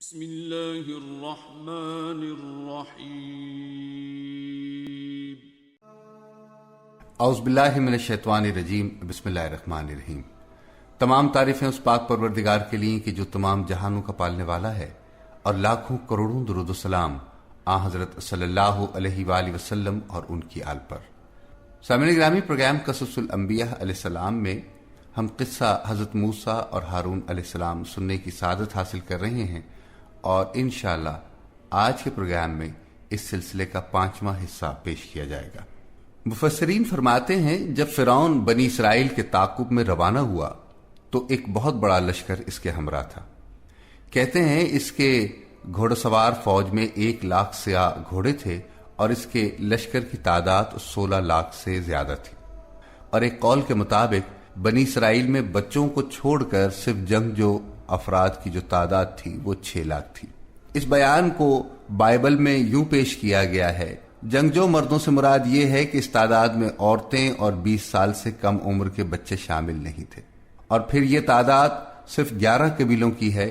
بسم اللہ الرحمن الرحیم اعوذ باللہ من الشیطان الرجیم بسم اللہ الرحمن الرحیم۔ تمام تعریفیں اس پاک پروردگار کے لیے کہ جو تمام جہانوں کا پالنے والا ہے، اور لاکھوں کروڑوں درود و سلام حضرت صلی اللہ علیہ وآلہ وسلم اور ان کی آل پر۔ سامعین گرامی، پروگرام قصص الانبیاء علیہ السلام میں ہم قصہ حضرت موسیٰ اور ہارون علیہ السلام سننے کی سعادت حاصل کر رہے ہیں، اور انشاءاللہ آج کے پروگرام میں اس سلسلے کا 5واں حصہ پیش کیا جائے گا۔ مفسرین فرماتے ہیں جب فرعون بنی اسرائیل کے تعاقب میں روانہ ہوا تو ایک بہت بڑا لشکر اس کے ہمراہ تھا۔ کہتے ہیں اس کے گھوڑ سوار فوج میں 1,00,000 سیاہ گھوڑے تھے اور اس کے لشکر کی تعداد 16 لاکھ سے زیادہ تھی، اور ایک قول کے مطابق بنی اسرائیل میں بچوں کو چھوڑ کر صرف جنگجو افراد کی جو تعداد تھی وہ 6 لاکھ تھی۔ اس بیان کو بائبل میں یوں پیش کیا گیا ہے، جنگجو مردوں سے مراد یہ ہے کہ اس تعداد میں عورتیں اور 20 سال سے کم عمر کے بچے شامل نہیں تھے، اور پھر یہ تعداد صرف 11 قبیلوں کی ہے۔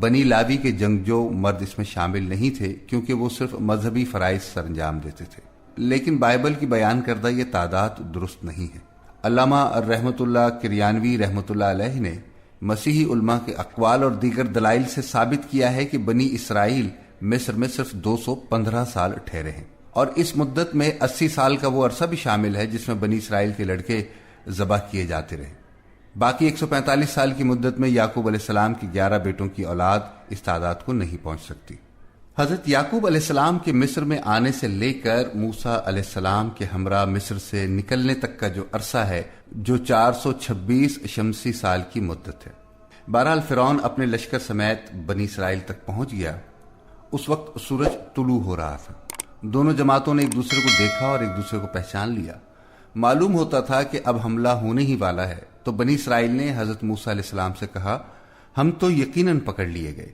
بنی لاوی کے جنگجو مرد اس میں شامل نہیں تھے کیونکہ وہ صرف مذہبی فرائض سر انجام دیتے تھے، لیکن بائبل کی بیان کردہ یہ تعداد درست نہیں ہے۔ علامہ رحمۃ اللہ کریانوی رحمۃ اللہ علیہ نے مسیحی علماء کے اقوال اور دیگر دلائل سے ثابت کیا ہے کہ بنی اسرائیل مصر میں صرف 215 سال ٹھہرے ہیں، اور اس مدت میں 80 سال کا وہ عرصہ بھی شامل ہے جس میں بنی اسرائیل کے لڑکے ذبح کیے جاتے رہے۔ باقی 145 سال کی مدت میں یعقوب علیہ السلام کی 11 بیٹوں کی اولاد اس تعداد کو نہیں پہنچ سکتی۔ حضرت یعقوب علیہ السلام کے مصر میں آنے سے لے کر موسیٰ علیہ السلام کے ہمراہ مصر سے نکلنے تک کا جو عرصہ ہے، جو 426 شمسی سال کی مدت ہے۔ بہرحال فرعون اپنے لشکر سمیت بنی اسرائیل تک پہنچ گیا۔ اس وقت سورج طلوع ہو رہا تھا۔ دونوں جماعتوں نے ایک دوسرے کو دیکھا اور ایک دوسرے کو پہچان لیا۔ معلوم ہوتا تھا کہ اب حملہ ہونے ہی والا ہے، تو بنی اسرائیل نے حضرت موسیٰ علیہ السلام سے کہا، ہم تو یقیناً پکڑ لیے گئے۔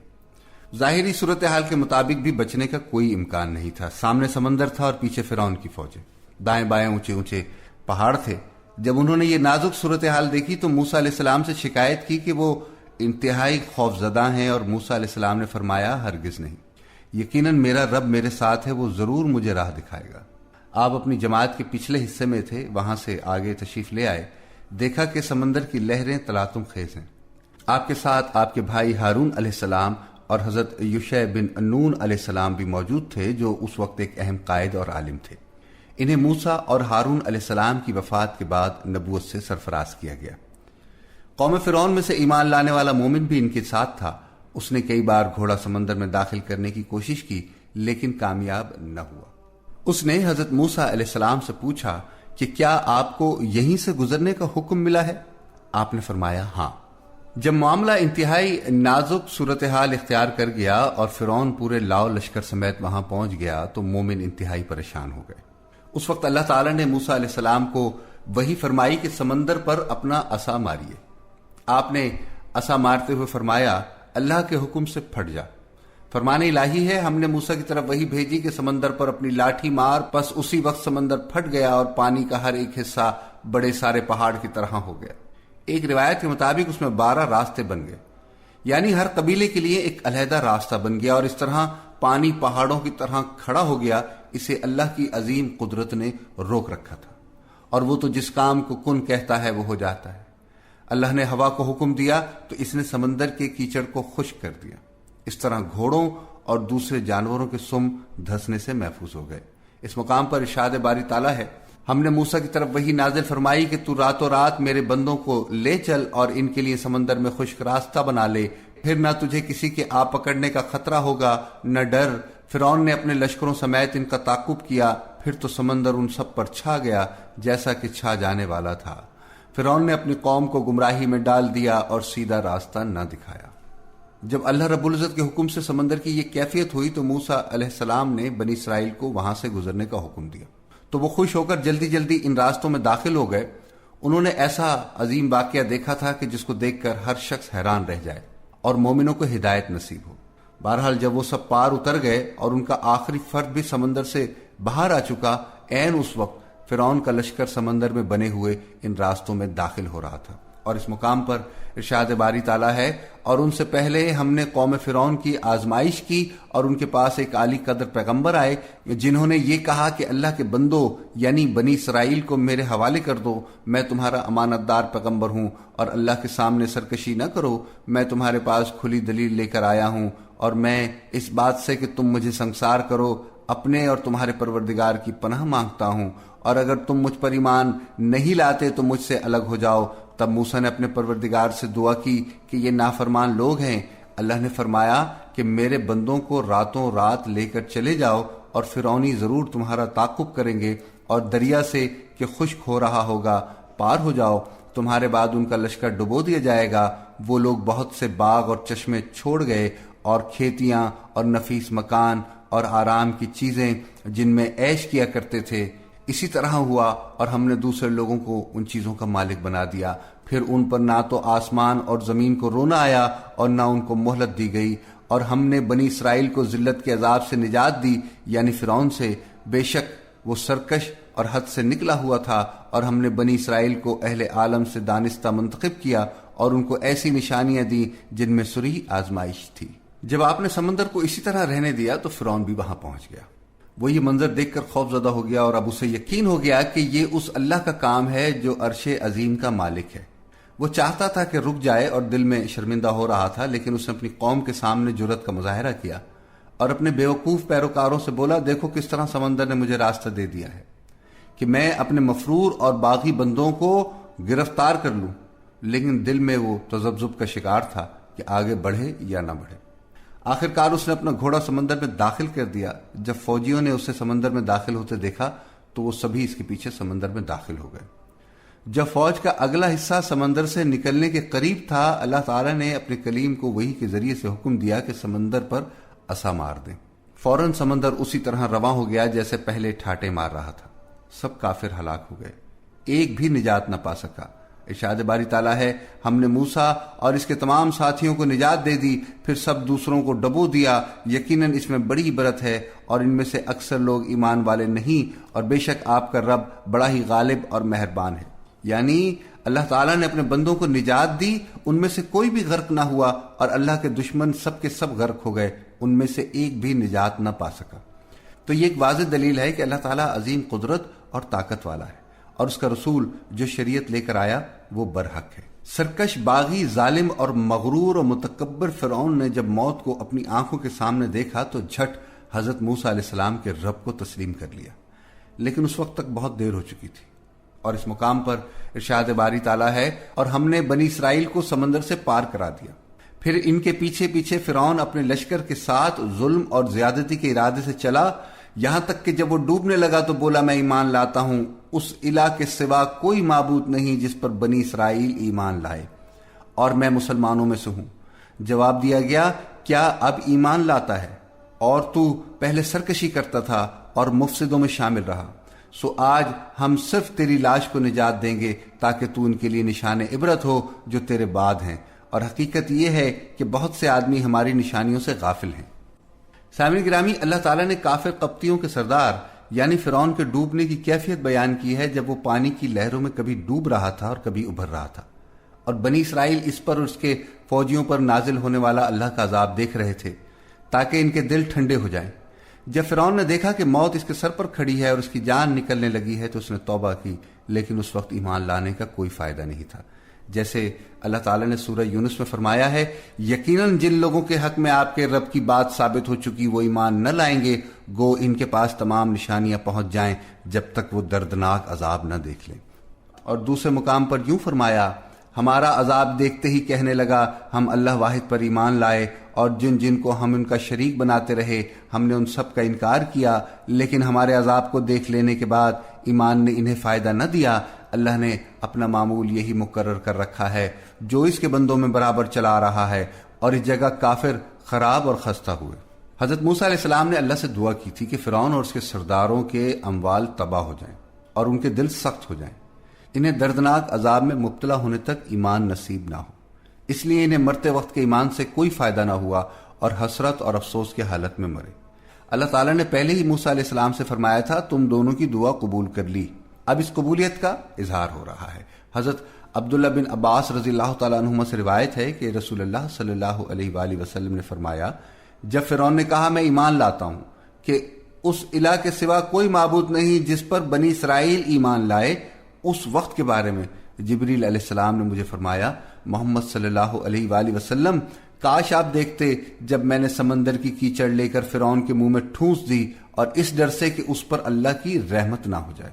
ظاہری صورتحال کے مطابق بھی بچنے کا کوئی امکان نہیں تھا۔ سامنے سمندر تھا اور پیچھے فرعون کی فوجیں، دائیں بائیں اونچے اونچے پہاڑ تھے۔ جب انہوں نے یہ نازک صورتحال دیکھی تو موسیٰ علیہ السلام سے شکایت کی کہ وہ انتہائی خوف زدہ ہیں، اور موسیٰ علیہ السلام نے فرمایا، ہرگز نہیں، یقیناً میرا رب میرے ساتھ ہے، وہ ضرور مجھے راہ دکھائے گا۔ آپ اپنی جماعت کے پچھلے حصے میں تھے، وہاں سے آگے تشریف لے آئے، دیکھا کہ سمندر کی لہریں تلاطم خیز ہیں۔ آپ کے ساتھ آپ کے بھائی ہارون علیہ السلام اور حضرت یوشع بن نون علیہ السلام بھی موجود تھے، جو اس وقت ایک اہم قائد اور عالم تھے۔ انہیں موسیٰ اور ہارون علیہ السلام کی وفات کے بعد نبوت سے سرفراز کیا گیا۔ قوم فرعون میں سے ایمان لانے والا مومن بھی ان کے ساتھ تھا۔ اس نے کئی بار گھوڑا سمندر میں داخل کرنے کی کوشش کی، لیکن کامیاب نہ ہوا۔ اس نے حضرت موسیٰ علیہ السلام سے پوچھا کہ کیا آپ کو یہیں سے گزرنے کا حکم ملا ہے؟ آپ نے فرمایا ہاں۔ جب معاملہ انتہائی نازک صورتحال اختیار کر گیا اور فرعون پورے لاؤ لشکر سمیت وہاں پہنچ گیا تو مومن انتہائی پریشان ہو گئے۔ اس وقت اللہ تعالیٰ نے موسیٰ علیہ السلام کو وحی فرمائی کہ سمندر پر اپنا عصا ماریے۔ آپ نے عصا مارتے ہوئے فرمایا، اللہ کے حکم سے پھٹ جا۔ فرمان الہی ہے، ہم نے موسیٰ کی طرف وحی بھیجی کہ سمندر پر اپنی لاٹھی مار، پس اسی وقت سمندر پھٹ گیا اور پانی کا ہر ایک حصہ بڑے سارے پہاڑ کی طرح ہو گیا۔ ایک روایت کے مطابق اس میں 12 راستے بن گئے، یعنی ہر قبیلے کے لیے ایک علیحدہ راستہ بن گیا، اور اس طرح پانی پہاڑوں کی طرح کھڑا ہو گیا۔ اسے اللہ کی عظیم قدرت نے روک رکھا تھا، اور وہ تو جس کام کو کن کہتا ہے وہ ہو جاتا ہے۔ اللہ نے ہوا کو حکم دیا تو اس نے سمندر کے کیچڑ کو خشک کر دیا۔ اس طرح گھوڑوں اور دوسرے جانوروں کے سم دھسنے سے محفوظ ہو گئے۔ اس مقام پر ارشاد باری تعالیٰ ہے، ہم نے موسیٰ کی طرف وحی نازل فرمائی کہ تو راتوں رات میرے بندوں کو لے چل اور ان کے لیے سمندر میں خشک راستہ بنا لے، پھر نہ تجھے کسی کے آ پکڑنے کا خطرہ ہوگا نہ ڈر۔ فرعون نے اپنے لشکروں سمیت ان کا تعاقب کیا، پھر تو سمندر ان سب پر چھا گیا جیسا کہ چھا جانے والا تھا۔ فرعون نے اپنی قوم کو گمراہی میں ڈال دیا اور سیدھا راستہ نہ دکھایا۔ جب اللہ رب العزت کے حکم سے سمندر کی یہ کیفیت ہوئی تو موسیٰ علیہ السلام نے بنی اسرائیل کو وہاں سے گزرنے کا حکم دیا، تو وہ خوش ہو کر جلدی جلدی ان راستوں میں داخل ہو گئے۔ انہوں نے ایسا عظیم واقعہ دیکھا تھا کہ جس کو دیکھ کر ہر شخص حیران رہ جائے اور مومنوں کو ہدایت نصیب ہو۔ بہرحال جب وہ سب پار اتر گئے اور ان کا آخری فرد بھی سمندر سے باہر آ چکا، عین اس وقت فرعون کا لشکر سمندر میں بنے ہوئے ان راستوں میں داخل ہو رہا تھا۔ اور اس مقام پر ارشاد باری تعالیٰ ہے، اور ان سے پہلے ہم نے قوم فرعون کی آزمائش کی اور ان کے پاس ایک عالی قدر پیغمبر آئے جنہوں نے یہ کہا کہ اللہ کے بندو یعنی بنی اسرائیل کو میرے حوالے کر دو، میں تمہارا امانت دار پیغمبر ہوں اور اللہ کے سامنے سرکشی نہ کرو، میں تمہارے پاس کھلی دلیل لے کر آیا ہوں اور میں اس بات سے کہ تم مجھے سنگسار کرو اپنے اور تمہارے پروردگار کی پناہ مانگتا ہوں، اور اگر تم مجھ پر ایمان نہیں لاتے تو مجھ سے الگ ہو جاؤ۔ تب موسیٰ نے اپنے پروردگار سے دعا کی کہ یہ نافرمان لوگ ہیں۔ اللہ نے فرمایا کہ میرے بندوں کو راتوں رات لے کر چلے جاؤ اور فرعونی ضرور تمہارا تعاقب کریں گے، اور دریا سے کہ خشک ہو رہا ہوگا پار ہو جاؤ، تمہارے بعد ان کا لشکر ڈبو دیا جائے گا۔ وہ لوگ بہت سے باغ اور چشمے چھوڑ گئے اور کھیتیاں اور نفیس مکان اور آرام کی چیزیں جن میں عیش کیا کرتے تھے۔ اسی طرح ہوا اور ہم نے دوسرے لوگوں کو ان چیزوں کا مالک بنا دیا، پھر ان پر نہ تو آسمان اور زمین کو رونا آیا اور نہ ان کو مہلت دی گئی، اور ہم نے بنی اسرائیل کو ذلت کے عذاب سے نجات دی یعنی فرعون سے، بے شک وہ سرکش اور حد سے نکلا ہوا تھا، اور ہم نے بنی اسرائیل کو اہل عالم سے دانستہ منتخب کیا اور ان کو ایسی نشانیاں دی جن میں سری آزمائش تھی۔ جب آپ نے سمندر کو اسی طرح رہنے دیا تو فرعون بھی وہاں پہنچ گیا۔ وہ یہ منظر دیکھ کر خوف زدہ ہو گیا اور اب اسے یقین ہو گیا کہ یہ اس اللہ کا کام ہے جو عرش عظیم کا مالک ہے۔ وہ چاہتا تھا کہ رک جائے اور دل میں شرمندہ ہو رہا تھا، لیکن اس نے اپنی قوم کے سامنے جرأت کا مظاہرہ کیا اور اپنے بیوقوف پیروکاروں سے بولا، دیکھو کس طرح سمندر نے مجھے راستہ دے دیا ہے کہ میں اپنے مفرور اور باغی بندوں کو گرفتار کر لوں، لیکن دل میں وہ تذبذب کا شکار تھا کہ آگے بڑھے یا نہ بڑھے۔ آخرکار اس نے اپنا گھوڑا سمندر میں داخل کر دیا۔ جب فوجیوں نے اسے سمندر میں داخل ہوتے دیکھا تو وہ سبھی اس کے پیچھے سمندر میں داخل ہو گئے۔ جب فوج کا اگلا حصہ سمندر سے نکلنے کے قریب تھا، اللہ تعالیٰ نے اپنے کلیم کو وحی کے ذریعے سے حکم دیا کہ سمندر پر عصا مار دیں۔ فوراً سمندر اسی طرح رواں ہو گیا جیسے پہلے ٹھاٹے مار رہا تھا۔ سب کافر ہلاک ہو گئے، ایک بھی نجات نہ پا سکا۔ ارشاد باری تعالیٰ ہے، ہم نے موسیٰ اور اس کے تمام ساتھیوں کو نجات دے دی، پھر سب دوسروں کو ڈبو دیا۔ یقیناً اس میں بڑی عبرت ہے، اور ان میں سے اکثر لوگ ایمان والے نہیں، اور بے شک آپ کا رب بڑا ہی غالب اور مہربان ہے۔ یعنی اللہ تعالیٰ نے اپنے بندوں کو نجات دی، ان میں سے کوئی بھی غرق نہ ہوا، اور اللہ کے دشمن سب کے سب غرق ہو گئے، ان میں سے ایک بھی نجات نہ پا سکا۔ تو یہ ایک واضح دلیل ہے کہ اللہ تعالیٰ عظیم قدرت اور طاقت والا ہے، اور اس کا رسول جو شریعت لے کر آیا وہ برحق ہے۔ سرکش، باغی، ظالم اور مغرور اور متکبر فرعون نے جب موت کو اپنی آنکھوں کے سامنے دیکھا تو جھٹ حضرت موسیٰ علیہ السلام کے رب کو تسلیم کر لیا، لیکن اس وقت تک بہت دیر ہو چکی تھی۔ اور اس مقام پر ارشاد باری تعالیٰ ہے، اور ہم نے بنی اسرائیل کو سمندر سے پار کرا دیا، پھر ان کے پیچھے پیچھے فرعون اپنے لشکر کے ساتھ ظلم اور زیادتی کے ارادے سے چلا، یہاں تک کہ جب وہ ڈوبنے لگا تو بولا، میں ایمان لاتا ہوں اس الہ کے سوا کوئی معبود نہیں جس پر بنی اسرائیل ایمان لائے، اور میں مسلمانوں میں سے ہوں۔ جواب دیا گیا، کیا اب ایمان لاتا ہے؟ اور تو پہلے سرکشی کرتا تھا اور مفسدوں میں شامل رہا، سو آج ہم صرف تیری لاش کو نجات دیں گے تاکہ تو ان کے لیے نشان عبرت ہو جو تیرے بعد ہیں، اور حقیقت یہ ہے کہ بہت سے آدمی ہماری نشانیوں سے غافل ہیں۔ سامعین گرامی، اللہ تعالیٰ نے کافر قبطیوں کے سردار یعنی فرعون کے ڈوبنے کی کیفیت بیان کی ہے جب وہ پانی کی لہروں میں کبھی ڈوب رہا تھا اور کبھی ابھر رہا تھا، اور بنی اسرائیل اس پر اور اس کے فوجیوں پر نازل ہونے والا اللہ کا عذاب دیکھ رہے تھے تاکہ ان کے دل ٹھنڈے ہو جائیں۔ جب فرعون نے دیکھا کہ موت اس کے سر پر کھڑی ہے اور اس کی جان نکلنے لگی ہے تو اس نے توبہ کی، لیکن اس وقت ایمان لانے کا کوئی فائدہ نہیں تھا۔ جیسے اللہ تعالیٰ نے سورہ یونس میں فرمایا ہے، یقیناً جن لوگوں کے حق میں آپ کے رب کی بات ثابت ہو چکی وہ ایمان نہ لائیں گے، گو ان کے پاس تمام نشانیاں پہنچ جائیں جب تک وہ دردناک عذاب نہ دیکھ لیں۔ اور دوسرے مقام پر یوں فرمایا، ہمارا عذاب دیکھتے ہی کہنے لگا، ہم اللہ واحد پر ایمان لائے، اور جن جن کو ہم ان کا شریک بناتے رہے ہم نے ان سب کا انکار کیا، لیکن ہمارے عذاب کو دیکھ لینے کے بعد ایمان نے انہیں فائدہ نہ دیا۔ اللہ نے اپنا معمول یہی مقرر کر رکھا ہے جو اس کے بندوں میں برابر چلا رہا ہے، اور اس جگہ کافر خراب اور خستہ ہوئے۔ حضرت موسیٰ علیہ السلام نے اللہ سے دعا کی تھی کہ فرعون اور اس کے سرداروں کے اموال تباہ ہو جائیں اور ان کے دل سخت ہو جائیں، انہیں دردناک عذاب میں مبتلا ہونے تک ایمان نصیب نہ ہو، اس لیے انہیں مرتے وقت کے ایمان سے کوئی فائدہ نہ ہوا اور حسرت اور افسوس کی حالت میں مرے۔ اللہ تعالیٰ نے پہلے ہی موسیٰ علیہ السلام سے فرمایا تھا، تم دونوں کی دعا قبول کر لی، اب اس قبولیت کا اظہار ہو رہا ہے۔ حضرت عبداللہ بن عباس رضی اللہ تعالیٰ عنہما سے روایت ہے کہ رسول اللہ صلی اللہ علیہ وآلہ وسلم نے فرمایا، جب فرعون نے کہا میں ایمان لاتا ہوں کہ اس الہ کے سوا کوئی معبود نہیں جس پر بنی اسرائیل ایمان لائے، اس وقت کے بارے میں جبریل علیہ السلام نے مجھے فرمایا، محمد صلی اللہ علیہ وآلہ وسلم، کاش آپ دیکھتے جب میں نے سمندر کی کیچڑ لے کر فرعون کے منہ میں ٹھونس دی اور اس ڈر سے کہ اس پر اللہ کی رحمت نہ ہو جائے۔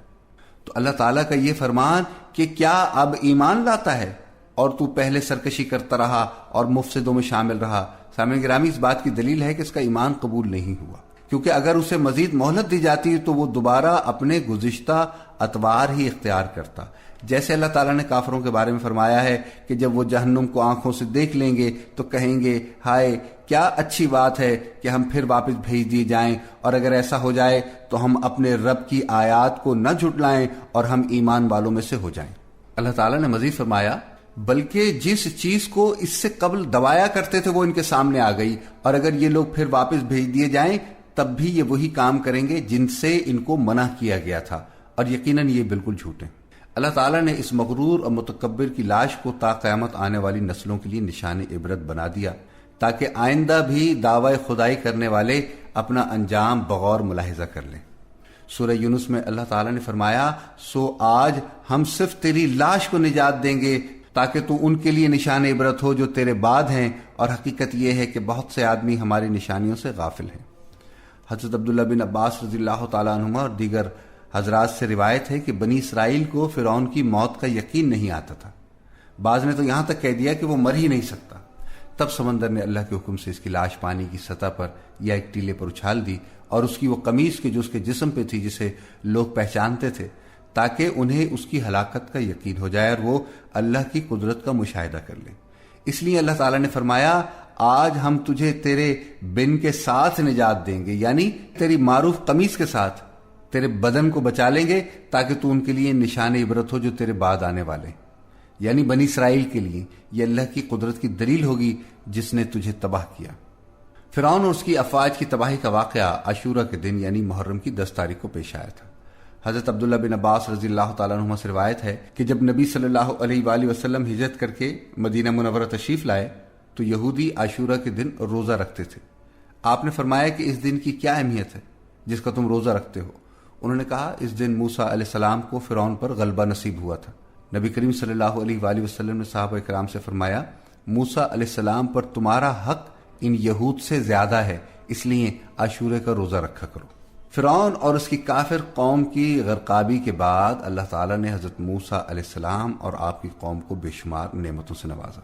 تو اللہ تعالیٰ کا یہ فرمان کہ کیا اب ایمان لاتا ہے اور تو پہلے سرکشی کرتا رہا اور مفسدوں میں شامل رہا، سامعین گرامی اس بات کی دلیل ہے کہ اس کا ایمان قبول نہیں ہوا، کیونکہ اگر اسے مزید مہلت دی جاتی تو وہ دوبارہ اپنے گزشتہ اطوار ہی اختیار کرتا، جیسے اللہ تعالیٰ نے کافروں کے بارے میں فرمایا ہے کہ جب وہ جہنم کو آنکھوں سے دیکھ لیں گے تو کہیں گے ہائے کیا اچھی بات ہے کہ ہم پھر واپس بھیج دیے جائیں، اور اگر ایسا ہو جائے تو ہم اپنے رب کی آیات کو نہ جھٹلائیں اور ہم ایمان والوں میں سے ہو جائیں۔ اللہ تعالیٰ نے مزید فرمایا، بلکہ جس چیز کو اس سے قبل دبایا کرتے تھے وہ ان کے سامنے آ گئی، اور اگر یہ لوگ پھر واپس بھیج دیے جائیں تب بھی یہ وہی کام کریں گے جن سے ان کو منع کیا گیا تھا، اور یقیناً یہ بالکل جھوٹے۔ اللہ تعالیٰ نے اس مغرور اور متکبر کی لاش کو تا قیامت آنے والی نسلوں کے لیے نشان عبرت بنا دیا، تاکہ آئندہ بھی دعوی خدائی کرنے والے اپنا انجام بغور ملاحظہ کر لیں۔ سورہ یونس میں اللہ تعالیٰ نے فرمایا، سو آج ہم صرف تیری لاش کو نجات دیں گے تاکہ تو ان کے لیے نشان عبرت ہو جو تیرے بعد ہیں، اور حقیقت یہ ہے کہ بہت سے آدمی ہماری نشانیوں سے غافل ہیں۔ حضرت عبداللہ بن عباس رضی اللہ تعالیٰ عنہما اور دیگر حضرات سے روایت ہے کہ بنی اسرائیل کو فرعون کی موت کا یقین نہیں آتا تھا، بعض نے تو یہاں تک کہہ دیا کہ وہ مر ہی نہیں سکتا۔ تب سمندر نے اللہ کے حکم سے اس کی لاش پانی کی سطح پر یا ایک ٹیلے پر اچھال دی، اور اس کی وہ قمیص جو اس کے جسم پہ تھی جسے لوگ پہچانتے تھے، تاکہ انہیں اس کی ہلاکت کا یقین ہو جائے اور وہ اللہ کی قدرت کا مشاہدہ کر لیں۔ اس لیے اللہ تعالیٰ نے فرمایا، آج ہم تجھے تیرے بن کے ساتھ نجات دیں گے، یعنی تیری معروف قمیص کے ساتھ تیرے بدن کو بچا لیں گے تاکہ تو ان کے لیے نشان عبرت ہو جو تیرے بعد آنے والے، یعنی بنی اسرائیل کے لیے یہ اللہ کی قدرت کی دلیل ہوگی جس نے تجھے تباہ کیا۔ فرعون اور اس کی افواج کی تباہی کا واقعہ عاشورہ کے دن یعنی محرم کی 10 تاریخ کو پیش آیا تھا۔ حضرت عبداللہ بن عباس رضی اللہ تعالیٰ عنہ سے روایت ہے کہ جب نبی صلی اللہ علیہ وآلہ وسلم ہجرت کر کے مدینہ منورہ تشریف لائے تو یہودی عاشورہ کے دن روزہ رکھتے تھے۔ آپ نے فرمایا کہ اس دن کی کیا اہمیت ہے جس کا تم روزہ رکھتے ہو؟ انہوں نے کہا، اس دن موسیٰ علیہ السلام کو فرعون پر غلبہ نصیب ہوا تھا۔ نبی کریم صلی اللہ علیہ وآلہ وسلم نے صحابہ کرام سے فرمایا، موسیٰ علیہ السلام پر تمہارا حق ان یہود سے زیادہ ہے، اس لیے عاشورے کا روزہ رکھا کرو۔ فرعون اور اس کی کافر قوم کی غرقابی کے بعد اللہ تعالیٰ نے حضرت موسیٰ علیہ السلام اور آپ کی قوم کو بے شمار نعمتوں سے نوازا،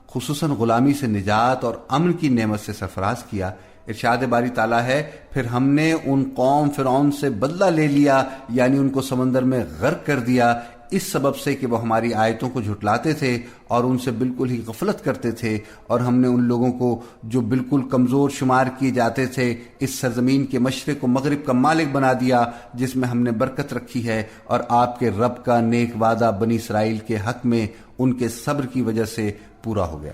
خصوصاً غلامی سے نجات اور امن کی نعمت سے سرفراز کیا۔ ارشاد باری تعالیٰ ہے، پھر ہم نے ان قوم فرعون سے بدلہ لے لیا، یعنی ان کو سمندر میں غرق کر دیا، اس سبب سے کہ وہ ہماری آیتوں کو جھٹلاتے تھے اور ان سے بالکل ہی غفلت کرتے تھے، اور ہم نے ان لوگوں کو جو بالکل کمزور شمار کیے جاتے تھے اس سرزمین کے مشرق و مغرب کا مالک بنا دیا جس میں ہم نے برکت رکھی ہے، اور آپ کے رب کا نیک وعدہ بنی اسرائیل کے حق میں ان کے صبر کی وجہ سے پورا ہو گیا۔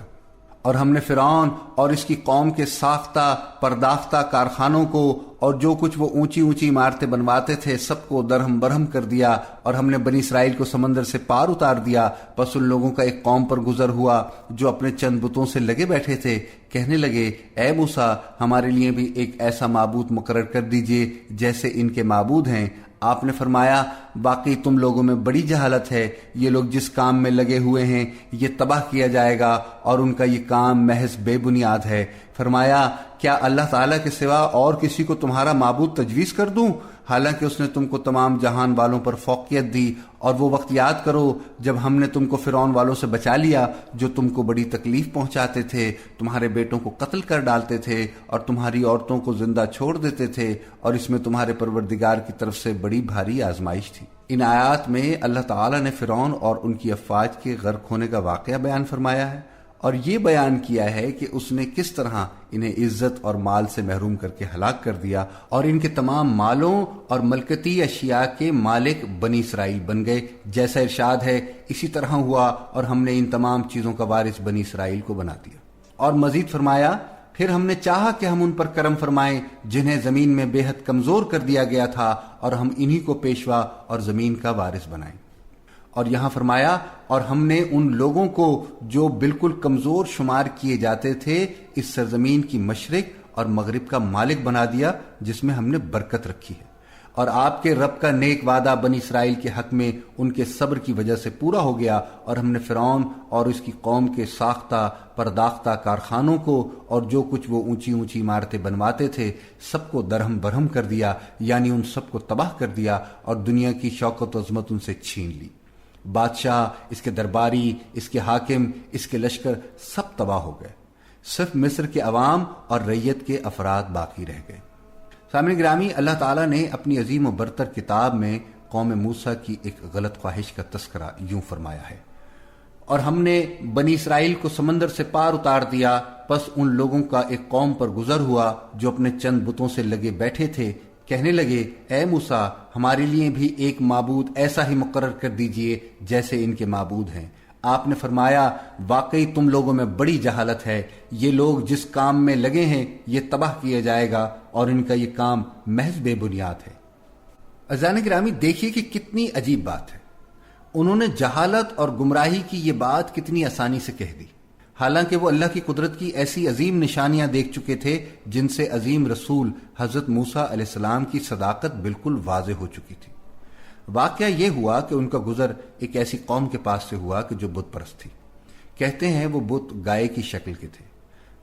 اور ہم نے فرعون اور اس کی قوم کے ساختہ پرداختہ کارخانوں کو اور جو کچھ وہ اونچی اونچی عمارتیں بنواتے تھے سب کو درہم برہم کر دیا، اور ہم نے بنی اسرائیل کو سمندر سے پار اتار دیا۔ پس ان لوگوں کا ایک قوم پر گزر ہوا جو اپنے چند بتوں سے لگے بیٹھے تھے، کہنے لگے، اے موسیٰ، ہمارے لیے بھی ایک ایسا معبود مقرر کر دیجئے جیسے ان کے معبود ہیں۔ آپ نے فرمایا، باقی تم لوگوں میں بڑی جہالت ہے، یہ لوگ جس کام میں لگے ہوئے ہیں یہ تباہ کیا جائے گا، اور ان کا یہ کام محض بے بنیاد ہے۔ فرمایا، کیا اللہ تعالیٰ کے سوا اور کسی کو تمہارا معبود تجویز کر دوں، حالانکہ اس نے تم کو تمام جہان والوں پر فوقیت دی؟ اور وہ وقت یاد کرو جب ہم نے تم کو فرعون والوں سے بچا لیا جو تم کو بڑی تکلیف پہنچاتے تھے، تمہارے بیٹوں کو قتل کر ڈالتے تھے اور تمہاری عورتوں کو زندہ چھوڑ دیتے تھے، اور اس میں تمہارے پروردگار کی طرف سے بڑی بھاری آزمائش تھی۔ ان آیات میں اللہ تعالیٰ نے فرعون اور ان کی افواج کے غرق ہونے کا واقعہ بیان فرمایا ہے، اور یہ بیان کیا ہے کہ اس نے کس طرح انہیں عزت اور مال سے محروم کر کے ہلاک کر دیا، اور ان کے تمام مالوں اور ملکتی اشیاء کے مالک بنی اسرائیل بن گئے، جیسا ارشاد ہے اسی طرح ہوا، اور ہم نے ان تمام چیزوں کا وارث بنی اسرائیل کو بنا دیا۔ اور مزید فرمایا، پھر ہم نے چاہا کہ ہم ان پر کرم فرمائیں جنہیں زمین میں بے حد کمزور کر دیا گیا تھا، اور ہم انہی کو پیشوا اور زمین کا وارث بنائیں۔ اور یہاں فرمایا اور ہم نے ان لوگوں کو جو بالکل کمزور شمار کیے جاتے تھے اس سرزمین کی مشرق اور مغرب کا مالک بنا دیا جس میں ہم نے برکت رکھی ہے، اور آپ کے رب کا نیک وعدہ بنی اسرائیل کے حق میں ان کے صبر کی وجہ سے پورا ہو گیا، اور ہم نے فرعون اور اس کی قوم کے ساختہ پرداختہ کارخانوں کو اور جو کچھ وہ اونچی اونچی عمارتیں بنواتے تھے سب کو درہم برہم کر دیا، یعنی ان سب کو تباہ کر دیا اور دنیا کی شوکت و عظمت ان سے چھین لی۔ بادشاہ، اس کے درباری، اس کے حاکم، اس کے لشکر سب تباہ ہو گئے، صرف مصر کے عوام اور رعیت کے افراد باقی رہ گئے۔ سامعین گرامی، اللہ تعالیٰ نے اپنی عظیم و برتر کتاب میں قوم موسیٰ کی ایک غلط خواہش کا تذکرہ یوں فرمایا ہے، اور ہم نے بنی اسرائیل کو سمندر سے پار اتار دیا، پس ان لوگوں کا ایک قوم پر گزر ہوا جو اپنے چند بتوں سے لگے بیٹھے تھے، کہنے لگے اے موسیٰ ہمارے لیے بھی ایک معبود ایسا ہی مقرر کر دیجئے جیسے ان کے معبود ہیں۔ آپ نے فرمایا واقعی تم لوگوں میں بڑی جہالت ہے، یہ لوگ جس کام میں لگے ہیں یہ تباہ کیا جائے گا اور ان کا یہ کام محض بے بنیاد ہے۔ عزیزان گرامی، دیکھیے کہ کتنی عجیب بات ہے، انہوں نے جہالت اور گمراہی کی یہ بات کتنی آسانی سے کہہ دی، حالانکہ وہ اللہ کی قدرت کی ایسی عظیم نشانیاں دیکھ چکے تھے جن سے عظیم رسول حضرت موسیٰ علیہ السلام کی صداقت بالکل واضح ہو چکی تھی۔ واقعہ یہ ہوا کہ ان کا گزر ایک ایسی قوم کے پاس سے ہوا کہ جو بت پرست تھی، کہتے ہیں وہ بت گائے کی شکل کے تھے۔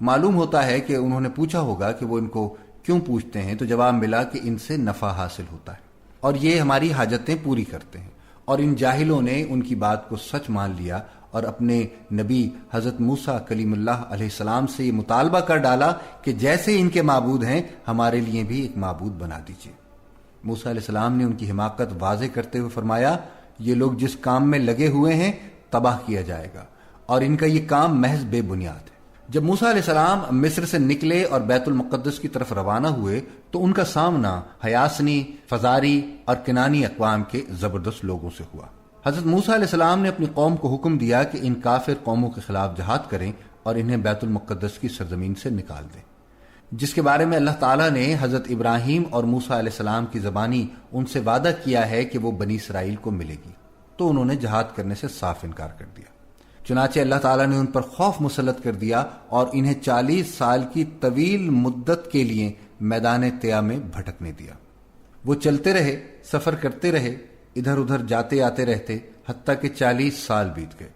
معلوم ہوتا ہے کہ انہوں نے پوچھا ہوگا کہ وہ ان کو کیوں پوچھتے ہیں، تو جواب ملا کہ ان سے نفع حاصل ہوتا ہے اور یہ ہماری حاجتیں پوری کرتے ہیں، اور ان جاہلوں نے ان کی بات کو سچ مان لیا اور اپنے نبی حضرت موسیٰ کلیم اللہ علیہ السلام سے یہ مطالبہ کر ڈالا کہ جیسے ان کے معبود ہیں ہمارے لیے بھی ایک معبود بنا دیجیے۔ موسیٰ علیہ السلام نے ان کی حماقت واضح کرتے ہوئے فرمایا یہ لوگ جس کام میں لگے ہوئے ہیں تباہ کیا جائے گا اور ان کا یہ کام محض بے بنیاد ہے۔ جب موسیٰ علیہ السلام مصر سے نکلے اور بیت المقدس کی طرف روانہ ہوئے تو ان کا سامنا ہیاسنی، فزاری اور کنانی اقوام کے زبردست لوگوں سے ہوا۔ حضرت موسیٰ علیہ السلام نے اپنی قوم کو حکم دیا کہ ان کافر قوموں کے خلاف جہاد کریں اور انہیں بیت المقدس کی سرزمین سے نکال دیں، جس کے بارے میں اللہ تعالیٰ نے حضرت ابراہیم اور موسیٰ علیہ السلام کی زبانی ان سے وعدہ کیا ہے کہ وہ بنی اسرائیل کو ملے گی، تو انہوں نے جہاد کرنے سے صاف انکار کر دیا۔ چنانچہ اللہ تعالیٰ نے ان پر خوف مسلط کر دیا اور انہیں 40 سال کی طویل مدت کے لیے میدان طیہ میں بھٹکنے دیا۔ وہ چلتے رہے، سفر کرتے رہے، ادھر ادھر جاتے آتے رہتے، حتیٰ کہ 40 سال بیت گئے،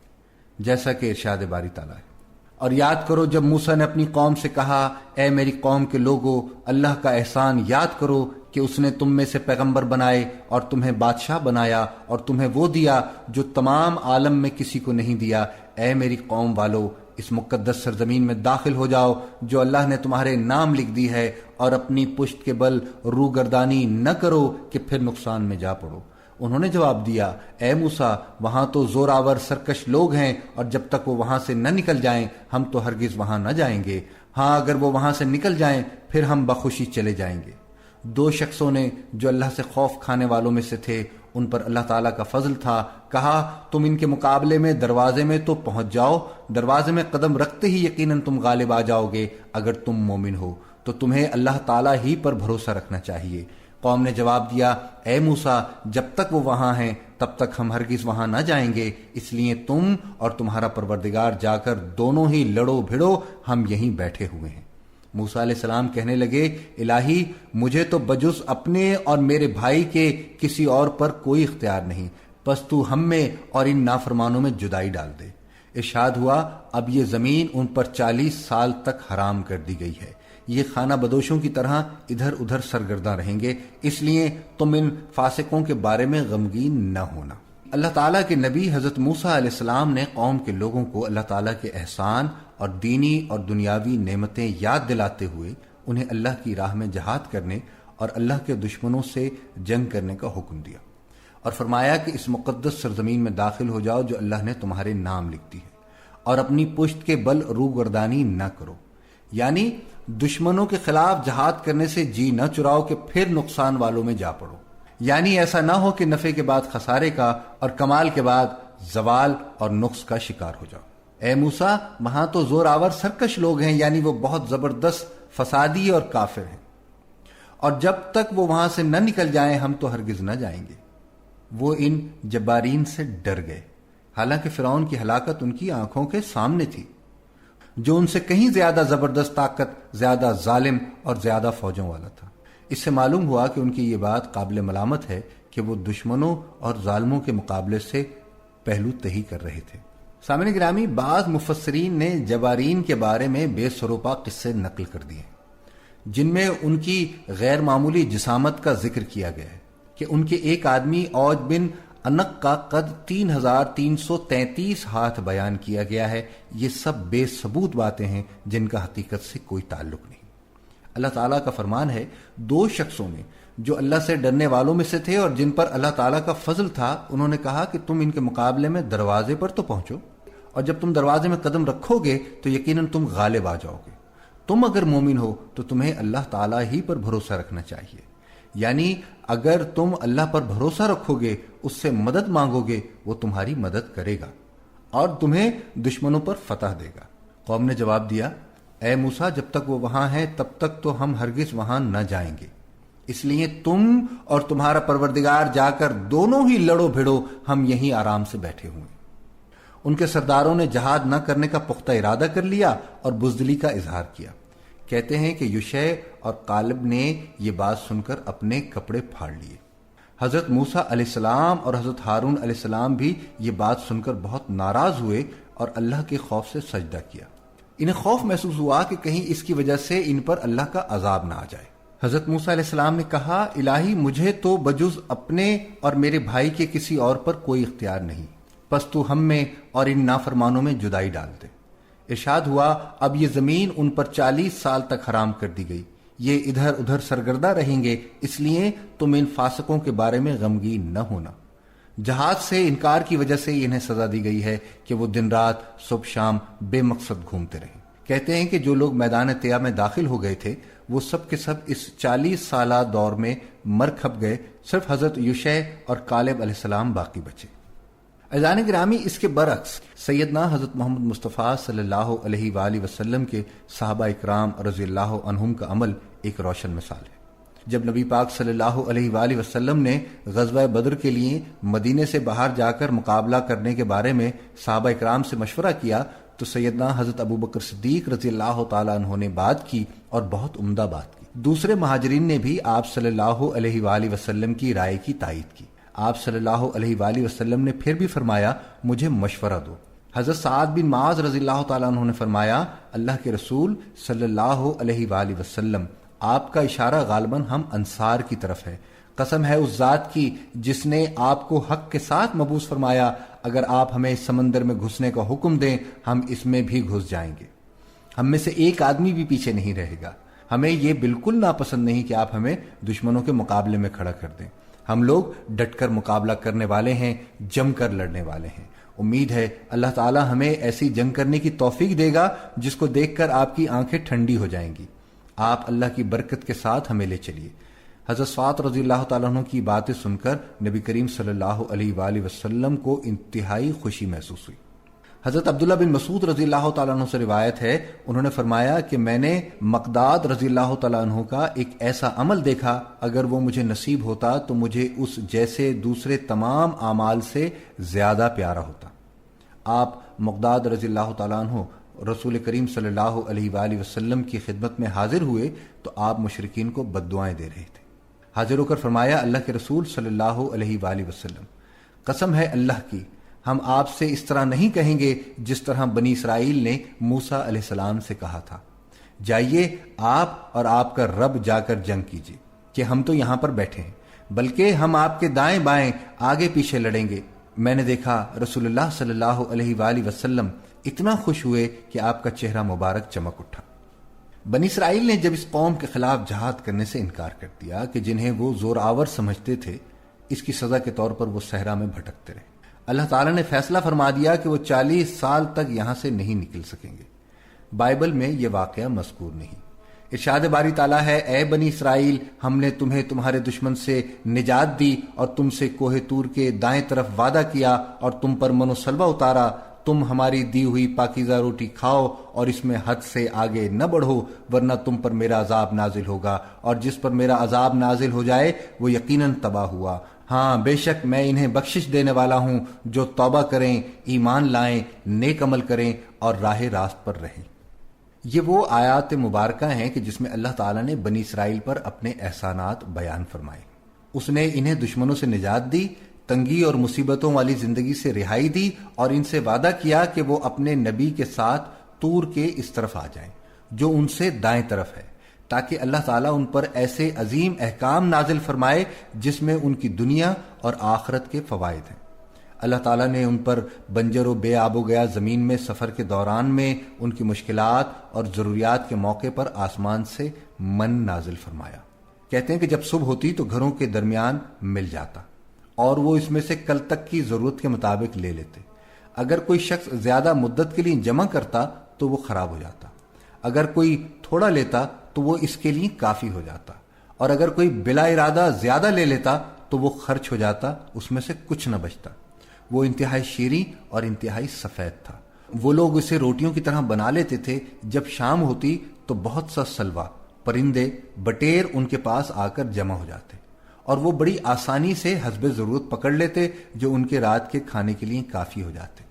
جیسا کہ ارشاد باری تعالیٰ ہے۔ اور یاد کرو جب موسیٰ نے اپنی قوم سے کہا اے میری قوم کے لوگو، اللہ کا احسان یاد کرو کہ اس نے تم میں سے پیغمبر بنائے اور تمہیں بادشاہ بنایا اور تمہیں وہ دیا جو تمام عالم میں کسی کو نہیں دیا۔ اے میری قوم والو، اس مقدس سرزمین میں داخل ہو جاؤ جو اللہ نے تمہارے نام لکھ دی ہے، اور اپنی پشت کے بل روگردانی نہ کرو کہ پھر نقصان میں جا پڑو۔ انہوں نے جواب دیا اے موسیٰ وہاں تو زوراور سرکش لوگ ہیں، اور جب تک وہ وہاں سے نہ نکل جائیں ہم تو ہرگز وہاں نہ جائیں گے، ہاں اگر وہ وہاں سے نکل جائیں پھر ہم بخوشی چلے جائیں گے۔ دو شخصوں نے جو اللہ سے خوف کھانے والوں میں سے تھے، ان پر اللہ تعالیٰ کا فضل تھا، کہا تم ان کے مقابلے میں دروازے میں تو پہنچ جاؤ، دروازے میں قدم رکھتے ہی یقیناً تم غالب آ جاؤ گے، اگر تم مومن ہو تو تمہیں اللہ تعالیٰ ہی پر بھروسہ رکھنا چاہیے۔ قوم نے جواب دیا اے موسیٰ جب تک وہ وہاں ہیں تب تک ہم ہرگز وہاں نہ جائیں گے، اس لیے تم اور تمہارا پروردگار جا کر دونوں ہی لڑو بھڑو، ہم یہیں بیٹھے ہوئے ہیں۔ موسیٰ علیہ السلام کہنے لگے الہی مجھے تو بجز اپنے اور میرے بھائی کے کسی اور پر کوئی اختیار نہیں، بس تو ہم میں اور ان نافرمانوں میں جدائی ڈال دے۔ ارشاد ہوا اب یہ زمین ان پر 40 سال تک حرام کر دی گئی ہے، یہ خانہ بدوشوں کی طرح ادھر ادھر سرگرداں رہیں گے، اس لیے تم ان فاسقوں کے بارے میں غمگین نہ ہونا۔ اللہ تعالیٰ کے نبی حضرت موسیٰ علیہ السلام نے قوم کے لوگوں کو اللہ تعالیٰ کے احسان اور دینی اور دنیاوی نعمتیں یاد دلاتے ہوئے انہیں اللہ کی راہ میں جہاد کرنے اور اللہ کے دشمنوں سے جنگ کرنے کا حکم دیا، اور فرمایا کہ اس مقدس سرزمین میں داخل ہو جاؤ جو اللہ نے تمہارے نام لکھ دی ہے، اور اپنی پشت کے بل روگردانی نہ کرو، یعنی دشمنوں کے خلاف جہاد کرنے سے جی نہ چراؤ کہ پھر نقصان والوں میں جا پڑو، یعنی ایسا نہ ہو کہ نفع کے بعد خسارے کا اور کمال کے بعد زوال اور نقص کا شکار ہو جاؤ۔ اے موسیٰ وہاں تو زور آور سرکش لوگ ہیں، یعنی وہ بہت زبردست فسادی اور کافر ہیں، اور جب تک وہ وہاں سے نہ نکل جائیں ہم تو ہرگز نہ جائیں گے۔ وہ ان جبارین سے ڈر گئے، حالانکہ فرعون کی ہلاکت ان کی آنکھوں کے سامنے تھی، جو ان سے کہیں زیادہ زبردست طاقت، زیادہ ظالم اور زیادہ فوجوں والا تھا۔ اس سے معلوم ہوا کہ ان کی یہ بات قابل ملامت ہے کہ وہ دشمنوں اور ظالموں کے مقابلے سے پہلو تہی کر رہے تھے۔ سامعین گرامی، بعض مفسرین نے جبارین کے بارے میں بے سروپا قصے نقل کر دیے جن میں ان کی غیر معمولی جسامت کا ذکر کیا گیا ہے کہ ان کے ایک آدمی اوج بن انق کا قد 3333 ہاتھ بیان کیا گیا ہے۔ یہ سب بے ثبوت باتیں ہیں جن کا حقیقت سے کوئی تعلق نہیں۔ اللہ تعالیٰ کا فرمان ہے، دو شخصوں نے جو اللہ سے ڈرنے والوں میں سے تھے اور جن پر اللہ تعالیٰ کا فضل تھا، انہوں نے کہا کہ تم ان کے مقابلے میں دروازے پر تو پہنچو، اور جب تم دروازے میں قدم رکھو گے تو یقیناً تم غالب آ جاؤ گے۔ تم اگر مومن ہو تو تمہیں اللہ تعالیٰ ہی پر بھروسہ رکھنا چاہیے، یعنی اگر تم اللہ پر بھروسہ رکھو گے، اس سے مدد مانگو گے، وہ تمہاری مدد کرے گا اور تمہیں دشمنوں پر فتح دے گا۔ قوم نے جواب دیا، اے موسیٰ، جب تک وہ وہاں ہیں تب تک تو ہم ہرگز وہاں نہ جائیں گے، اس لیے تم اور تمہارا پروردگار جا کر دونوں ہی لڑو بھڑو، ہم یہیں آرام سے بیٹھے ہوئے۔ ان کے سرداروں نے جہاد نہ کرنے کا پختہ ارادہ کر لیا اور بزدلی کا اظہار کیا۔ کہتے ہیں کہ یوشع اور قالب نے یہ بات سن کر اپنے کپڑے پھاڑ لیے۔ حضرت موسیٰ علیہ السلام اور حضرت ہارون علیہ السلام بھی یہ بات سن کر بہت ناراض ہوئے اور اللہ کے خوف سے سجدہ کیا۔ انہیں خوف محسوس ہوا کہ کہیں اس کی وجہ سے ان پر اللہ کا عذاب نہ آ جائے۔ حضرت موسیٰ علیہ السلام نے کہا، الہی، مجھے تو بجز اپنے اور میرے بھائی کے کسی اور پر کوئی اختیار نہیں، پس تو ہم میں اور ان نافرمانوں میں جدائی ڈال دے۔ ارشاد ہوا، اب یہ زمین ان پر 40 سال تک حرام کر دی گئی، یہ ادھر ادھر سرگردہ رہیں گے، اس لیے تم ان فاسقوں کے بارے میں غمگین نہ ہونا۔ جہاد سے انکار کی وجہ سے انہیں سزا دی گئی ہے کہ وہ دن رات صبح شام بے مقصد گھومتے رہیں۔ کہتے ہیں کہ جو لوگ میدان طیہ میں داخل ہو گئے تھے وہ سب کے سب اس 40 سالہ دور میں مر کھپ گئے، صرف حضرت یوشع اور قالب علیہ السلام باقی بچے۔ عزیزان گرامی، اس کے برعکس سیدنا حضرت محمد مصطفیٰ صلی اللہ علیہ وآلہ وسلم کے صحابہ اکرام رضی اللہ عنہم کا عمل ایک روشن مثال ہے۔ جب نبی پاک صلی اللہ علیہ وآلہ وسلم نے غزوہ بدر کے لیے مدینے سے باہر جا کر مقابلہ کرنے کے بارے میں صحابہ اکرام سے مشورہ کیا تو سیدنا حضرت ابو بکر صدیق رضی اللہ تعالیٰ عنہ نے بات کی اور بہت عمدہ بات کی۔ دوسرے مہاجرین نے بھی آپ صلی اللہ علیہ وآلہ وسلم کی رائے کی تائید کی۔ آپ صلی اللہ علیہ وآلہ وسلم نے پھر بھی فرمایا، مجھے مشورہ دو۔ حضرت سعد بن معاذ رضی اللہ تعالیٰ عنہ نے فرمایا، اللہ کے رسول صلی اللہ علیہ وآلہ وسلم، آپ کا اشارہ غالباً ہم انصار کی طرف ہے۔ قسم ہے اس ذات کی جس نے آپ کو حق کے ساتھ مبعوث فرمایا، اگر آپ ہمیں اس سمندر میں گھسنے کا حکم دیں ہم اس میں بھی گھس جائیں گے، ہم میں سے ایک آدمی بھی پیچھے نہیں رہے گا۔ ہمیں یہ بالکل ناپسند نہیں کہ آپ ہمیں دشمنوں کے مقابلے میں کھڑا کر دیں۔ ہم لوگ ڈٹ کر مقابلہ کرنے والے ہیں، جم کر لڑنے والے ہیں۔ امید ہے اللہ تعالی ہمیں ایسی جنگ کرنے کی توفیق دے گا جس کو دیکھ کر آپ کی آنکھیں ٹھنڈی ہو جائیں گی۔ آپ اللہ کی برکت کے ساتھ ہمیں لے چلیے۔ حضرت سعد رضی اللہ تعالیٰ عنہ کی باتیں سن کر نبی کریم صلی اللہ علیہ وآلہ وسلم کو انتہائی خوشی محسوس ہوئی۔ حضرت عبداللہ بن مسعود رضی اللہ تعالیٰ عنہ سے روایت ہے، انہوں نے فرمایا کہ میں نے مقداد رضی اللہ تعالیٰ عنہ کا ایک ایسا عمل دیکھا، اگر وہ مجھے نصیب ہوتا تو مجھے اس جیسے دوسرے تمام اعمال سے زیادہ پیارا ہوتا۔ آپ مقداد رضی اللہ تعالیٰ عنہ رسول کریم صلی اللہ علیہ وآلہ وسلم کی خدمت میں حاضر ہوئے تو آپ مشرکین کو بد دعائیں دے رہے تھے۔ حاضر ہو کر فرمایا، اللہ کے رسول صلی اللہ علیہ وآلہ وسلم، قسم ہے اللہ کی، ہم آپ سے اس طرح نہیں کہیں گے جس طرح بنی اسرائیل نے موسیٰ علیہ السلام سے کہا تھا، جائیے آپ اور آپ کا رب جا کر جنگ کیجیے، کہ ہم تو یہاں پر بیٹھے ہیں، بلکہ ہم آپ کے دائیں بائیں آگے پیچھے لڑیں گے۔ میں نے دیکھا رسول اللہ صلی اللہ علیہ وآلہ وسلم اتنا خوش ہوئے کہ آپ کا چہرہ مبارک چمک اٹھا۔ بنی اسرائیل نے جب اس قوم کے خلاف جہاد کرنے سے انکار کر دیا کہ جنہیں وہ زور آور سمجھتے تھے، اس کی سزا کے طور پر وہ صحرا میں بھٹکتے رہے۔ اللہ تعالیٰ نے فیصلہ فرما دیا کہ وہ 40 سال تک یہاں سے نہیں نکل سکیں گے۔ بائبل میں یہ واقعہ مذکور نہیں۔ ارشاد باری تعالیٰ ہے، اے بنی اسرائیل، ہم نے تمہیں تمہارے دشمن سے نجات دی اور تم سے کوہ طور کے دائیں طرف وعدہ کیا اور تم پر من و سلوہ اتارا، تم ہماری دی ہوئی پاکیزہ روٹی کھاؤ اور اس میں حد سے آگے نہ بڑھو، ورنہ تم پر میرا عذاب نازل ہوگا، اور جس پر میرا عذاب نازل ہو جائے وہ یقیناً تباہ ہوا۔ ہاں بے شک میں انہیں بخشش دینے والا ہوں جو توبہ کریں، ایمان لائیں، نیک عمل کریں اور راہ راست پر رہیں۔ یہ وہ آیات مبارکہ ہیں کہ جس میں اللہ تعالیٰ نے بنی اسرائیل پر اپنے احسانات بیان فرمائے۔ اس نے انہیں دشمنوں سے نجات دی، تنگی اور مصیبتوں والی زندگی سے رہائی دی، اور ان سے وعدہ کیا کہ وہ اپنے نبی کے ساتھ طور کے اس طرف آ جائیں جو ان سے دائیں طرف ہے، تاکہ اللہ تعالیٰ ان پر ایسے عظیم احکام نازل فرمائے جس میں ان کی دنیا اور آخرت کے فوائد ہیں۔ اللہ تعالیٰ نے ان پر بنجر و بے آب و گیا زمین میں سفر کے دوران میں ان کی مشکلات اور ضروریات کے موقع پر آسمان سے من نازل فرمایا۔ کہتے ہیں کہ جب صبح ہوتی تو گھروں کے درمیان مل جاتا اور وہ اس میں سے کل تک کی ضرورت کے مطابق لے لیتے۔ اگر کوئی شخص زیادہ مدت کے لیے جمع کرتا تو وہ خراب ہو جاتا، اگر کوئی تھوڑا لیتا تو وہ اس کے لیے کافی ہو جاتا، اور اگر کوئی بلا ارادہ زیادہ لے لیتا تو وہ خرچ ہو جاتا، اس میں سے کچھ نہ بچتا۔ وہ انتہائی شیریں اور انتہائی سفید تھا۔ وہ لوگ اسے روٹیوں کی طرح بنا لیتے تھے۔ جب شام ہوتی تو بہت سا سلوا، پرندے، بٹیر ان کے پاس آ کر جمع ہو جاتے، اور وہ بڑی آسانی سے حسب ضرورت پکڑ لیتے جو ان کے رات کے کھانے کے لیے کافی ہو جاتے۔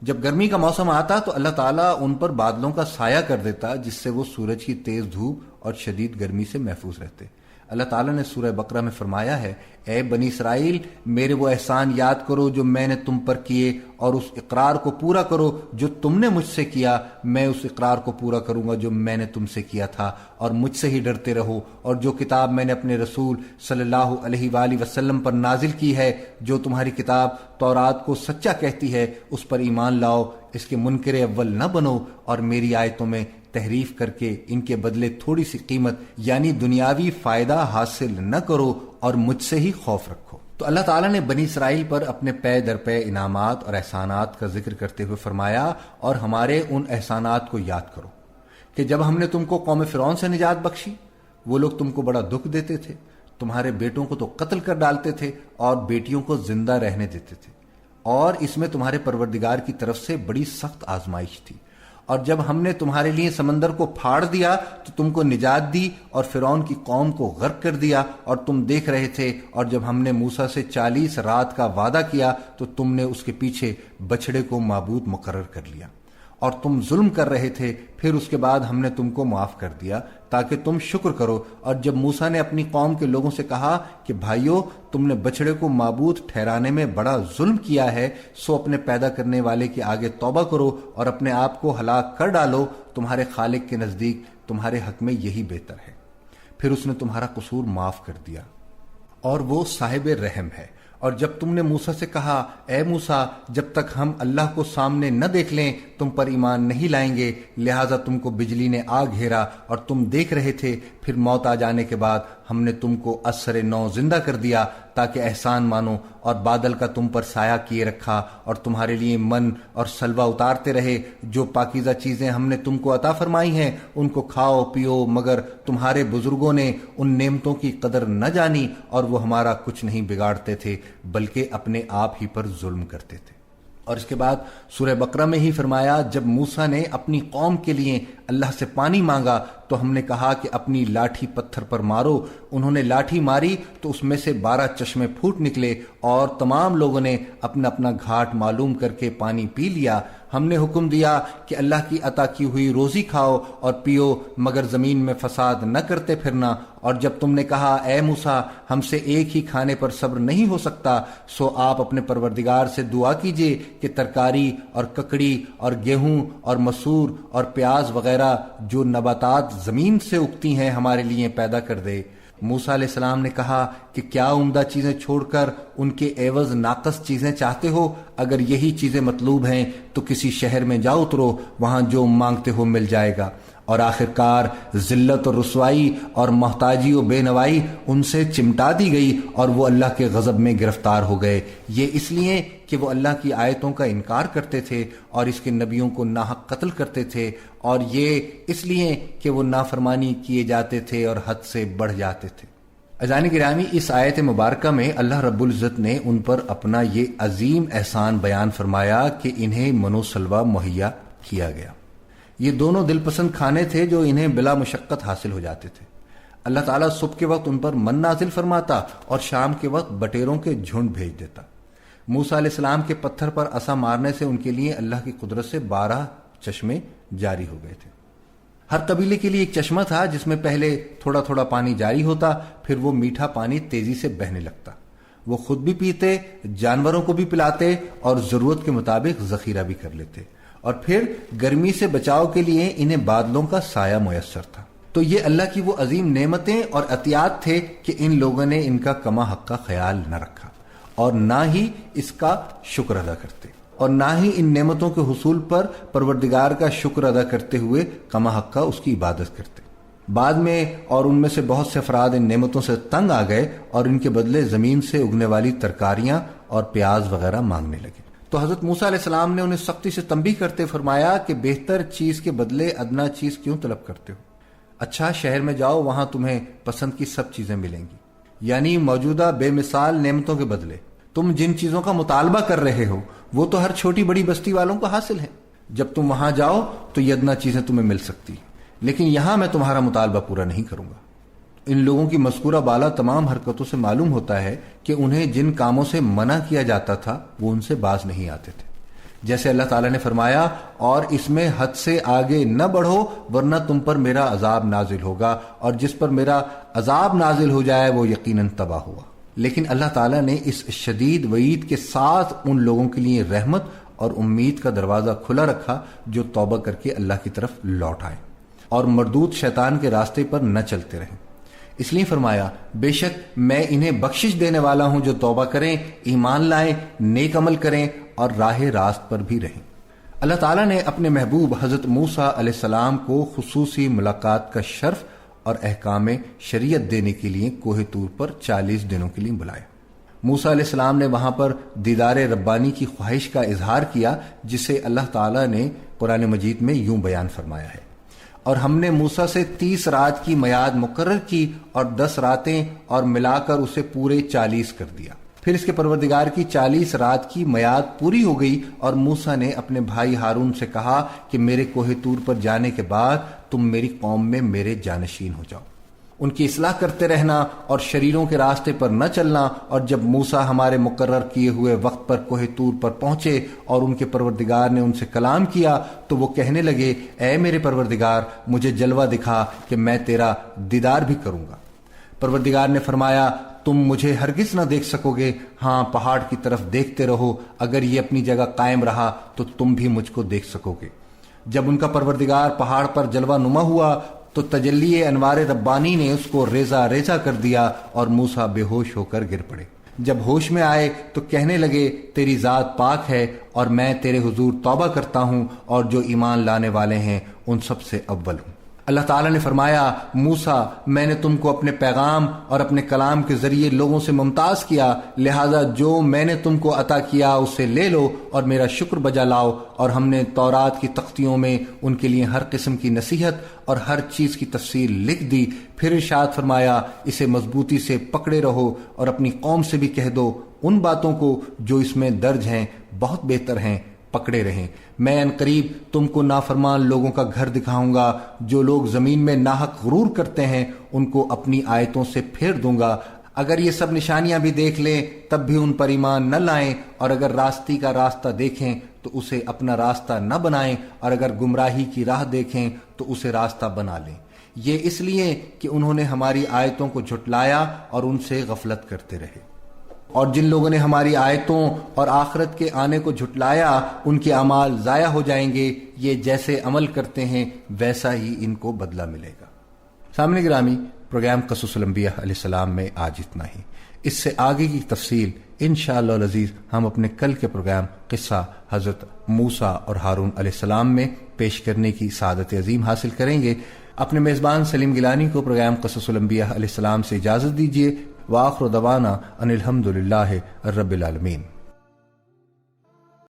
جب گرمی کا موسم آتا تو اللہ تعالیٰ ان پر بادلوں کا سایہ کر دیتا جس سے وہ سورج کی تیز دھوپ اور شدید گرمی سے محفوظ رہتے۔ اللہ تعالیٰ نے سورہ بقرہ میں فرمایا ہے، اے بنی اسرائیل، میرے وہ احسان یاد کرو جو میں نے تم پر کیے، اور اس اقرار کو پورا کرو جو تم نے مجھ سے کیا، میں اس اقرار کو پورا کروں گا جو میں نے تم سے کیا تھا، اور مجھ سے ہی ڈرتے رہو، اور جو کتاب میں نے اپنے رسول صلی اللہ علیہ وآلہ وسلم پر نازل کی ہے، جو تمہاری کتاب تورات کو سچا کہتی ہے، اس پر ایمان لاؤ، اس کے منکر اول نہ بنو، اور میری آیتوں میں تحریف کر کے ان کے بدلے تھوڑی سی قیمت یعنی دنیاوی فائدہ حاصل نہ کرو، اور مجھ سے ہی خوف رکھو۔ تو اللہ تعالیٰ نے بنی اسرائیل پر اپنے پے در پے انعامات اور احسانات کا ذکر کرتے ہوئے فرمایا، اور ہمارے ان احسانات کو یاد کرو کہ جب ہم نے تم کو قوم فرعون سے نجات بخشی، وہ لوگ تم کو بڑا دکھ دیتے تھے، تمہارے بیٹوں کو تو قتل کر ڈالتے تھے اور بیٹیوں کو زندہ رہنے دیتے تھے، اور اس میں تمہارے پروردگار کی طرف سے بڑی سخت آزمائش تھی۔ اور جب ہم نے تمہارے لیے سمندر کو پھاڑ دیا تو تم کو نجات دی اور فرعون کی قوم کو غرق کر دیا، اور تم دیکھ رہے تھے، اور جب ہم نے موسیٰ سے 40 رات کا وعدہ کیا تو تم نے اس کے پیچھے بچھڑے کو معبود مقرر کر لیا، اور تم ظلم کر رہے تھے، پھر اس کے بعد ہم نے تم کو معاف کر دیا تاکہ تم شکر کرو۔ اور جب موسیٰ نے اپنی قوم کے لوگوں سے کہا کہ بھائیو، تم نے بچڑے کو معبود ٹھہرانے میں بڑا ظلم کیا ہے، سو اپنے پیدا کرنے والے کے آگے توبہ کرو اور اپنے آپ کو ہلاک کر ڈالو، تمہارے خالق کے نزدیک تمہارے حق میں یہی بہتر ہے۔ پھر اس نے تمہارا قصور معاف کر دیا، اور وہ صاحب رحم ہے۔ اور جب تم نے موسیٰ سے کہا، اے موسیٰ، جب تک ہم اللہ کو سامنے نہ دیکھ لیں تم پر ایمان نہیں لائیں گے، لہٰذا تم کو بجلی نے آ گھیرا اور تم دیکھ رہے تھے، پھر موت آ جانے کے بعد ہم نے تم کو اثر نو زندہ کر دیا تاکہ احسان مانو، اور بادل کا تم پر سایہ کیے رکھا اور تمہارے لیے من اور سلوہ اتارتے رہے، جو پاکیزہ چیزیں ہم نے تم کو عطا فرمائی ہیں ان کو کھاؤ پیو، مگر تمہارے بزرگوں نے ان نعمتوں کی قدر نہ جانی، اور وہ ہمارا کچھ نہیں بگاڑتے تھے بلکہ اپنے آپ ہی پر ظلم کرتے تھے۔ اور اس کے بعد سورہ بقرہ میں ہی فرمایا، جب موسیٰ نے اپنی قوم کے لیے اللہ سے پانی مانگا تو ہم نے کہا کہ اپنی لاٹھی پتھر پر مارو، انہوں نے لاٹھی ماری تو اس میں سے 12 چشمے پھوٹ نکلے، اور تمام لوگوں نے اپنا اپنا گھاٹ معلوم کر کے پانی پی لیا۔ ہم نے حکم دیا کہ اللہ کی عطا کی ہوئی روزی کھاؤ اور پیو، مگر زمین میں فساد نہ کرتے پھرنا۔ اور جب تم نے کہا، اے موسیٰ، ہم سے ایک ہی کھانے پر صبر نہیں ہو سکتا، سو آپ اپنے پروردگار سے دعا کیجئے کہ ترکاری اور ککڑی اور گیہوں اور مسور اور پیاز وغیرہ جو نباتات زمین سے اگتی ہیں ہمارے لیے پیدا کر دے۔ موسیٰ علیہ السلام نے کہا کہ کیا عمدہ چیزیں چھوڑ کر ان کے عوض ناقص چیزیں چاہتے ہو؟ اگر یہی چیزیں مطلوب ہیں تو کسی شہر میں جا اترو، وہاں جو مانگتے ہو مل جائے گا۔ اور آخرکار ذلت اور رسوائی اور محتاجی و بے نوائی ان سے چمٹا دی گئی، اور وہ اللہ کے غضب میں گرفتار ہو گئے، یہ اس لیے کہ وہ اللہ کی آیتوں کا انکار کرتے تھے اور اس کے نبیوں کو ناحق قتل کرتے تھے، اور یہ اس لیے کہ وہ نافرمانی کیے جاتے تھے اور حد سے بڑھ جاتے تھے۔ عزیزان گرامی، اس آیت مبارکہ میں اللہ رب العزت نے ان پر اپنا یہ عظیم احسان بیان فرمایا کہ انہیں من و سلوہ مہیا کیا گیا۔ یہ دونوں دل پسند کھانے تھے جو انہیں بلا مشقت حاصل ہو جاتے تھے۔ اللہ تعالیٰ صبح کے وقت ان پر من نازل فرماتا اور شام کے وقت بٹیروں کے جھنڈ بھیج دیتا۔ موسیٰ علیہ السلام کے پتھر پر عصا مارنے سے ان کے لیے اللہ کی قدرت سے 12 چشمے جاری ہو گئے تھے۔ ہر قبیلے کے لیے ایک چشمہ تھا جس میں پہلے تھوڑا تھوڑا پانی جاری ہوتا، پھر وہ میٹھا پانی تیزی سے بہنے لگتا۔ وہ خود بھی پیتے، جانوروں کو بھی پلاتے اور ضرورت کے مطابق ذخیرہ بھی کر لیتے، اور پھر گرمی سے بچاؤ کے لیے انہیں بادلوں کا سایہ میسر تھا۔ تو یہ اللہ کی وہ عظیم نعمتیں اور عطیات تھے کہ ان لوگوں نے ان کا کما حق کا خیال نہ رکھا اور نہ ہی اس کا شکر ادا کرتے، اور نہ ہی ان نعمتوں کے حصول پر پروردگار کا شکر ادا کرتے ہوئے کما حق کا اس کی عبادت کرتے۔ بعد میں اور ان میں سے بہت سے افراد ان نعمتوں سے تنگ آ گئے اور ان کے بدلے زمین سے اگنے والی ترکاریاں اور پیاز وغیرہ مانگنے لگے۔ تو حضرت موسیٰ علیہ السلام نے انہیں سختی سے تنبیہ کرتے فرمایا کہ بہتر چیز کے بدلے ادنا چیز کیوں طلب کرتے ہو؟ اچھا، شہر میں جاؤ، وہاں تمہیں پسند کی سب چیزیں ملیں گی، یعنی موجودہ بے مثال نعمتوں کے بدلے تم جن چیزوں کا مطالبہ کر رہے ہو وہ تو ہر چھوٹی بڑی بستی والوں کو حاصل ہے۔ جب تم وہاں جاؤ تو یہ ادنا چیزیں تمہیں مل سکتی، لیکن یہاں میں تمہارا مطالبہ پورا نہیں کروں گا۔ ان لوگوں کی مذکورہ بالا تمام حرکتوں سے معلوم ہوتا ہے کہ انہیں جن کاموں سے منع کیا جاتا تھا وہ ان سے باز نہیں آتے تھے۔ جیسے اللہ تعالیٰ نے فرمایا، اور اس میں حد سے آگے نہ بڑھو ورنہ تم پر میرا عذاب نازل ہوگا، اور جس پر میرا عذاب نازل ہو جائے وہ یقیناً تباہ ہوا۔ لیکن اللہ تعالیٰ نے اس شدید وعید کے ساتھ ان لوگوں کے لیے رحمت اور امید کا دروازہ کھلا رکھا جو توبہ کر کے اللہ کی طرف لوٹ آئے اور مردود شیطان کے راستے پر نہ چلتے رہیں۔ اس لیے فرمایا، بے شک میں انہیں بخشش دینے والا ہوں جو توبہ کریں، ایمان لائیں، نیک عمل کریں اور راہ راست پر بھی رہیں۔ اللہ تعالیٰ نے اپنے محبوب حضرت موسیٰ علیہ السلام کو خصوصی ملاقات کا شرف اور احکام شریعت دینے کے لیے کوہ طور پر 40 دنوں کے لیے بلایا۔ موسیٰ علیہ السلام نے وہاں پر دیدار ربانی کی خواہش کا اظہار کیا، جسے اللہ تعالیٰ نے قرآن مجید میں یوں بیان فرمایا ہے، اور ہم نے موسیٰ سے 30 رات کی میعاد مقرر کی اور 10 راتیں اور ملا کر اسے پورے 40 کر دیا۔ پھر اس کے پروردگار کی 40 رات کی میعاد پوری ہو گئی اور موسیٰ نے اپنے بھائی ہارون سے کہا کہ میرے کوہ طور پر جانے کے بعد تم میری قوم میں میرے جانشین ہو جاؤ، ان کی اصلاح کرتے رہنا اور شریروں کے راستے پر نہ چلنا۔ اور جب موسیٰ ہمارے مقرر کیے ہوئے وقت پر کوہ طور پر پہنچے اور ان کے پروردگار نے ان سے کلام کیا تو وہ کہنے لگے، اے میرے پروردگار، مجھے جلوہ دکھا کہ میں تیرا دیدار بھی کروں گا۔ پروردگار نے فرمایا، تم مجھے ہرگز نہ دیکھ سکو گے، ہاں پہاڑ کی طرف دیکھتے رہو، اگر یہ اپنی جگہ قائم رہا تو تم بھی مجھ کو دیکھ سکو گے۔ جب ان کا پروردگار پہاڑ پر جلوہ نما ہوا تو تجلی انوار ربانی نے اس کو ریزہ ریزہ کر دیا اور موسیٰ بے ہوش ہو کر گر پڑے۔ جب ہوش میں آئے تو کہنے لگے، تیری ذات پاک ہے اور میں تیرے حضور توبہ کرتا ہوں اور جو ایمان لانے والے ہیں ان سب سے اول ہوں۔ اللہ تعالیٰ نے فرمایا، موسیٰ میں نے تم کو اپنے پیغام اور اپنے کلام کے ذریعے لوگوں سے ممتاز کیا، لہذا جو میں نے تم کو عطا کیا اسے لے لو اور میرا شکر بجا لاؤ۔ اور ہم نے تورات کی تختیوں میں ان کے لیے ہر قسم کی نصیحت اور ہر چیز کی تفصیل لکھ دی۔ پھر ارشاد فرمایا، اسے مضبوطی سے پکڑے رہو اور اپنی قوم سے بھی کہہ دو ان باتوں کو جو اس میں درج ہیں بہت بہتر ہیں، پکڑے رہیں۔ میں ان قریب تم کو نافرمان لوگوں کا گھر دکھاؤں گا، جو لوگ زمین میں ناحق غرور کرتے ہیں ان کو اپنی آیتوں سے پھیر دوں گا۔ اگر یہ سب نشانیاں بھی دیکھ لیں تب بھی ان پر ایمان نہ لائیں، اور اگر راستی کا راستہ دیکھیں تو اسے اپنا راستہ نہ بنائیں، اور اگر گمراہی کی راہ دیکھیں تو اسے راستہ بنا لیں۔ یہ اس لیے کہ انہوں نے ہماری آیتوں کو جھٹلایا اور ان سے غفلت کرتے رہے۔ اور جن لوگوں نے ہماری آیتوں اور آخرت کے آنے کو جھٹلایا ان کے اعمال ضائع ہو جائیں گے، یہ جیسے عمل کرتے ہیں ویسا ہی ان کو بدلہ ملے گا۔ سامنے گرامی، پروگرام قصص الانبیاء علیہ السلام میں آج اتنا ہی۔ اس سے آگے کی تفصیل انشاءاللہ العزیز ہم اپنے کل کے پروگرام قصہ حضرت موسیٰ اور ہارون علیہ السلام میں پیش کرنے کی سعادت عظیم حاصل کریں گے۔ اپنے میزبان سلیم گیلانی کو پروگرام قصص الانبیاء علیہ السلام سے اجازت دیجیے۔ وآخر دعوانا ان الحمد للہ رب العالمین۔